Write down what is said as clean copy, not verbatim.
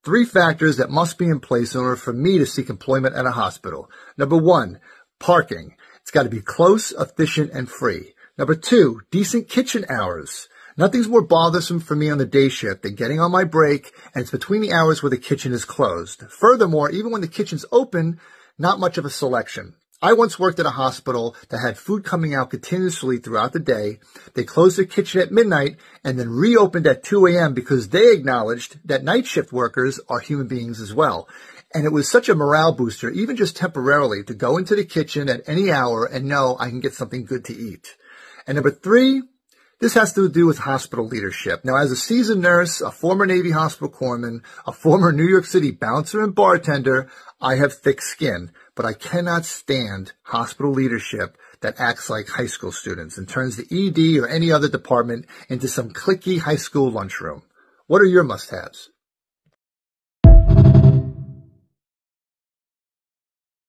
Three factors that must be in place in order for me to seek employment at a hospital. Number one, parking. It's got to be close, efficient, and free. Number two, decent kitchen hours. Nothing's more bothersome for me on the day shift than getting on my break, and it's between the hours where the kitchen is closed. Furthermore, even when the kitchen's open, not much of a selection. I once worked at a hospital that had food coming out continuously throughout the day. They closed their kitchen at midnight and then reopened at 2 a.m. because they acknowledged that night shift workers are human beings as well. And it was such a morale booster, even just temporarily, to go into the kitchen at any hour and know I can get something good to eat. And number three, this has to do with hospital leadership. Now, as a seasoned nurse, a former Navy hospital corpsman, a former New York City bouncer and bartender, I have thick skin, but I cannot stand hospital leadership that acts like high school students and turns the ED or any other department into some cliquey high school lunchroom. What are your must-haves?